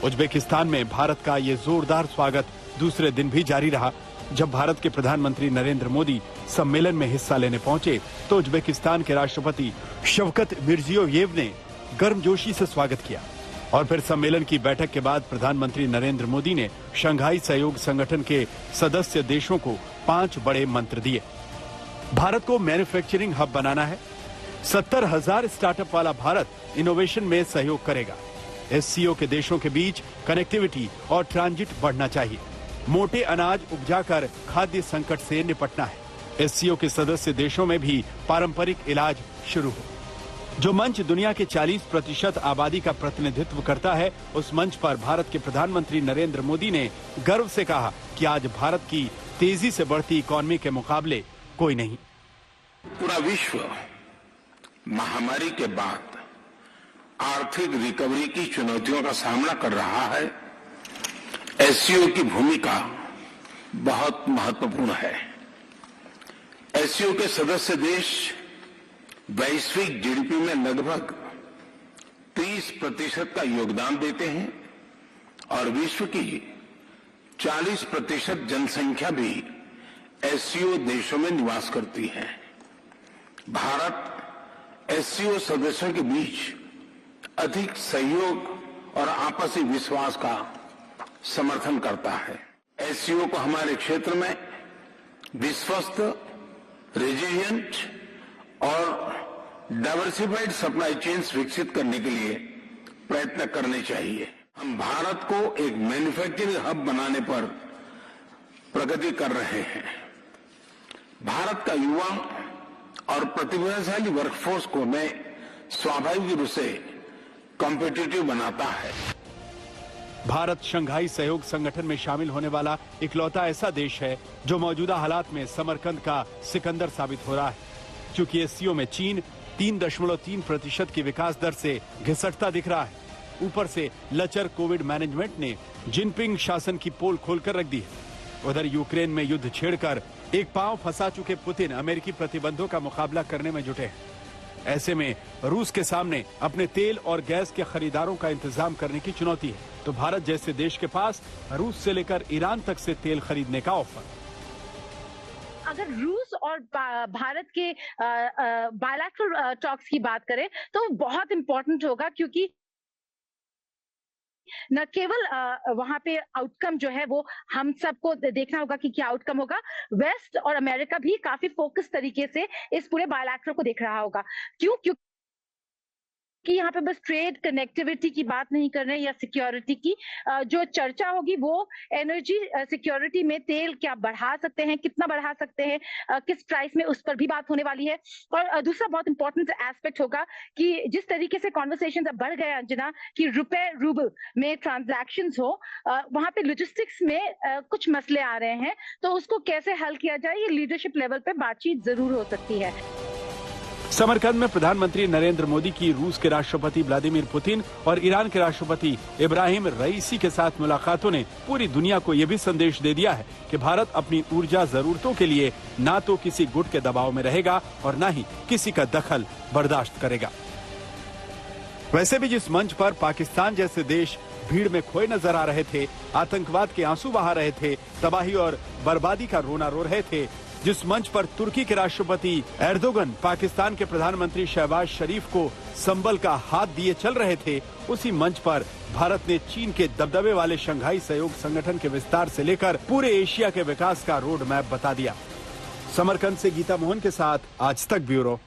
Uzbekistan में भारत का ये जोरदार स्वागत दूसरे दिन भी जारी रहा। जब भारत के प्रधानमंत्री नरेंद्र मोदी सम्मेलन में हिस्सा लेने पहुंचे तो उज्बेकिस्तान के राष्ट्रपति शवकत मिर्जियोयेव ने गर्मजोशी से स्वागत किया और फिर सम्मेलन की बैठक के बाद प्रधानमंत्री नरेंद्र मोदी ने शंघाई सहयोग संगठन के सदस्य देशों को 5 बड़े मंत्र दिए। भारत को मैन्युफैक्चरिंग हब बनाना है। 70,000 स्टार्टअप वाला भारत इनोवेशन में सहयोग करेगा। एससीओ के देशों के बीच कनेक्टिविटी और ट्रांजिट बढ़ना चाहिए। मोटे अनाज उपजाकर खाद्य संकट से निपटना है। एससीओ के सदस्य देशों में भी पारंपरिक इलाज शुरू हो। जो मंच दुनिया के 40% आबादी का प्रतिनिधित्व करता है, उस मंच पर भारत के प्रधानमंत्री नरेंद्र मोदी ने गर्व से कहा कि आज भारत की तेजी से बढ़ती इकॉनमी के मुकाबले कोई नहीं। पूरा विश्व महामारी के बाद आर्थिक रिकवरी की चुनौतियों का सामना कर रहा है। एससीओ की भूमिका बहुत महत्वपूर्ण है। एससीओ के सदस्य देश वैश्विक जीडीपी में लगभग 30% का योगदान देते हैं और विश्व की 40% जनसंख्या भी एससीओ देशों में निवास करती है। भारत एससीओ सदस्यों के बीच अधिक सहयोग और आपसी विश्वास का समर्थन करता है। एससीओ को हमारे क्षेत्र में विश्वस्त, रेजिलिएंट और डाइवर्सिफाइड सप्लाई चेन्स विकसित करने के लिए प्रयत्न करने चाहिए। हम भारत को एक मैन्युफैक्चरिंग हब बनाने पर प्रगति कर रहे हैं। भारत का युवा और प्रतिभाशाली वर्कफोर्स को मैं स्वाभाविक रूप से कॉम्पिटिटिव बनाता है। भारत शंघाई सहयोग संगठन में शामिल होने वाला इकलौता ऐसा देश है जो मौजूदा हालात में समरकंद का सिकंदर साबित हो रहा है। क्योंकि एससीओ में चीन 3.3% की विकास दर से घिसटता दिख रहा है। ऊपर से लचर कोविड मैनेजमेंट ने जिनपिंग शासन की पोल खोलकर रख दी है। उधर यूक्रेन में युद्ध छेड़कर एक पांव फंसा चुके पुतिन अमेरिकी प्रतिबंधों का मुकाबला करने में जुटे हैं। ऐसे में रूस के सामने अपने तेल और गैस के खरीदारों का इंतजाम करने की चुनौती है। तो भारत जैसे देश के पास रूस से लेकर ईरान तक से तेल खरीदने का ऑफर। अगर रूस और भारत के बायलैटरल टॉक्स की बात करें तो बहुत इंपॉर्टेंट होगा, क्योंकि न केवल वहां पे आउटकम जो है वो हम सबको देखना होगा कि क्या आउटकम होगा। वेस्ट और अमेरिका भी काफी फोकस तरीके से इस पूरे बायलैटरल को देख रहा होगा। क्योंकि यहाँ पे बस ट्रेड कनेक्टिविटी की बात नहीं कर रहे हैं या सिक्योरिटी की। जो चर्चा होगी वो एनर्जी सिक्योरिटी में तेल क्या बढ़ा सकते हैं, कितना बढ़ा सकते हैं, किस प्राइस में, उस पर भी बात होने वाली है। और दूसरा बहुत इंपॉर्टेंट एस्पेक्ट होगा कि जिस तरीके से कॉन्वर्सेशन अब बढ़ गए अंजना कि रुपए रूबल में ट्रांजैक्शंस हो, वहां पे लॉजिस्टिक्स में कुछ मसले आ रहे हैं, तो उसको कैसे हल किया जाए, ये लीडरशिप लेवल पे बातचीत जरूर हो सकती है। समरकंद में प्रधानमंत्री नरेंद्र मोदी की रूस के राष्ट्रपति व्लादिमीर पुतिन और ईरान के राष्ट्रपति इब्राहिम रईसी के साथ मुलाकातों ने पूरी दुनिया को यह भी संदेश दे दिया है कि भारत अपनी ऊर्जा जरूरतों के लिए ना तो किसी गुट के दबाव में रहेगा और ना ही किसी का दखल बर्दाश्त करेगा। वैसे भी जिस मंच पर पाकिस्तान जैसे देश भीड़ में खोए नजर आ रहे थे, आतंकवाद के आंसू बहा रहे थे, तबाही और बर्बादी का रोना रो रहे थे, जिस मंच पर तुर्की के राष्ट्रपति एर्दोगन पाकिस्तान के प्रधानमंत्री शहबाज शरीफ को संबल का हाथ दिए चल रहे थे, उसी मंच पर भारत ने चीन के दबदबे वाले शंघाई सहयोग संगठन के विस्तार से लेकर पूरे एशिया के विकास का रोड मैप बता दिया। समरकंद से गीता मोहन के साथ आज तक ब्यूरो।